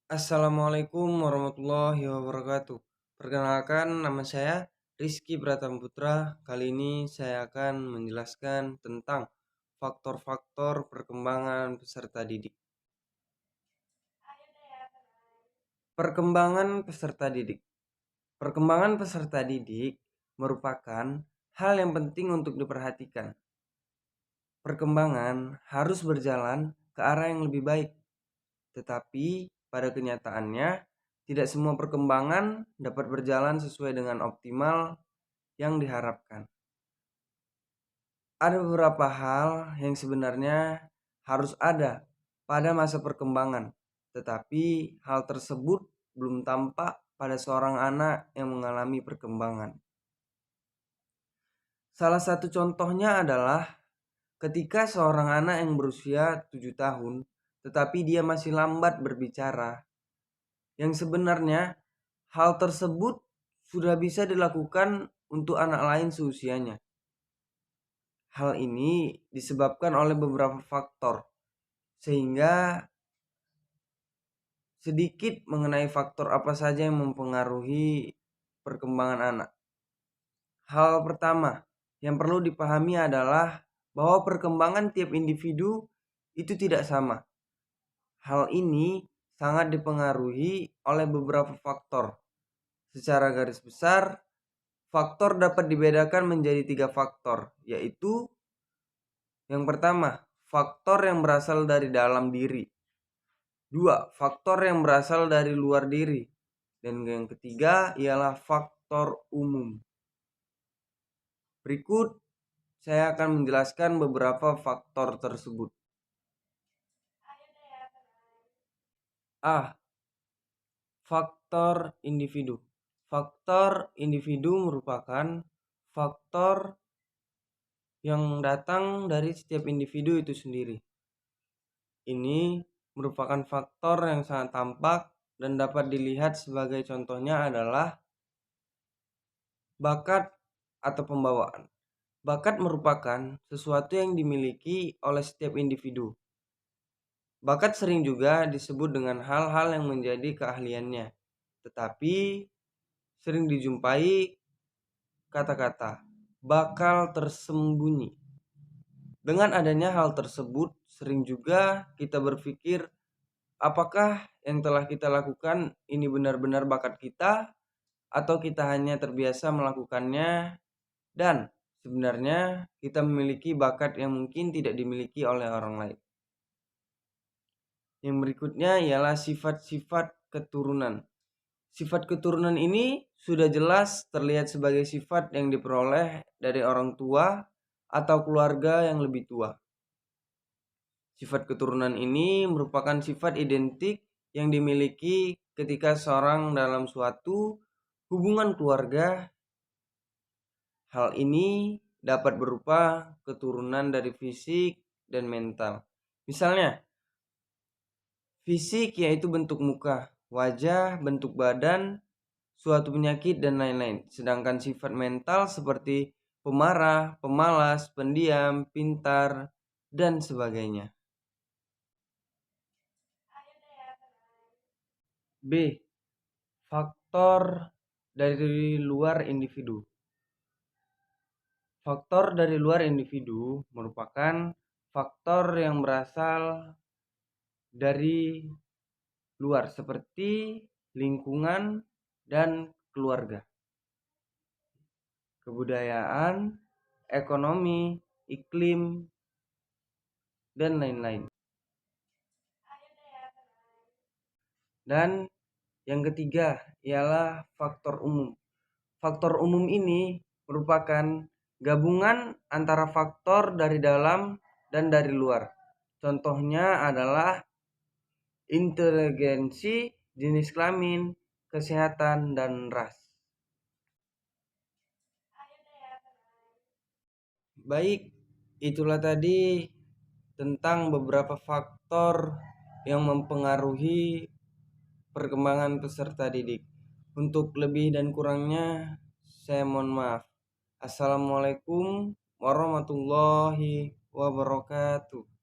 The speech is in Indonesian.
Assalamualaikum warahmatullahi wabarakatuh. Perkenalkan, nama saya Rizky Pratamputra. Kali ini saya akan menjelaskan tentang faktor-faktor perkembangan peserta didik. Perkembangan peserta didik. Perkembangan peserta didik merupakan hal yang penting untuk diperhatikan. Perkembangan harus berjalan ke arah yang lebih baik. Tetapi pada kenyataannya, tidak semua perkembangan dapat berjalan sesuai dengan optimal yang diharapkan. Ada beberapa hal yang sebenarnya harus ada pada masa perkembangan, tetapi hal tersebut belum tampak pada seorang anak yang mengalami perkembangan. Salah satu contohnya adalah ketika seorang anak yang berusia 7 tahun, tetapi dia masih lambat berbicara, yang sebenarnya hal tersebut sudah bisa dilakukan untuk anak lain seusianya. Hal ini disebabkan oleh beberapa faktor, sehingga sedikit mengenai faktor apa saja yang mempengaruhi perkembangan anak. Hal pertama yang perlu dipahami adalah bahwa perkembangan tiap individu itu tidak sama. Hal ini sangat dipengaruhi oleh beberapa faktor. Secara garis besar, faktor dapat dibedakan menjadi 3 faktor, yaitu yang pertama, faktor yang berasal dari dalam diri. 2, faktor yang berasal dari luar diri. Dan yang ketiga ialah faktor umum. Berikut saya akan menjelaskan beberapa faktor tersebut. A. Faktor individu. Faktor individu merupakan faktor yang datang dari setiap individu itu sendiri. Ini merupakan faktor yang sangat tampak dan dapat dilihat sebagai contohnya adalah bakat atau pembawaan. Bakat merupakan sesuatu yang dimiliki oleh setiap individu. Bakat sering juga disebut dengan hal-hal yang menjadi keahliannya, tetapi sering dijumpai kata-kata bakal tersembunyi. Dengan adanya hal tersebut, sering juga kita berpikir apakah yang telah kita lakukan ini benar-benar bakat kita atau kita hanya terbiasa melakukannya dan sebenarnya kita memiliki bakat yang mungkin tidak dimiliki oleh orang lain. Yang berikutnya ialah sifat-sifat keturunan. Sifat keturunan ini sudah jelas terlihat sebagai sifat yang diperoleh dari orang tua atau keluarga yang lebih tua. Sifat keturunan ini merupakan sifat identik yang dimiliki ketika seorang dalam suatu hubungan keluarga. Hal ini dapat berupa keturunan dari fisik dan mental. Misalnya, fisik yaitu bentuk muka, wajah, bentuk badan, suatu penyakit dan lain-lain. Sedangkan sifat mental seperti pemarah, pemalas, pendiam, pintar, dan sebagainya. B. Faktor dari luar individu. Faktor dari luar individu merupakan faktor yang berasal dari luar seperti lingkungan dan keluarga, kebudayaan, ekonomi, iklim, dan lain-lain. Dan yang ketiga ialah faktor umum. Faktor umum ini merupakan gabungan antara faktor dari dalam dan dari luar. Contohnya adalah inteligensi, jenis kelamin, kesehatan, dan ras. Baik, itulah tadi tentang beberapa faktor yang mempengaruhi perkembangan peserta didik. Untuk lebih dan kurangnya, saya mohon maaf. Assalamualaikum warahmatullahi wabarakatuh.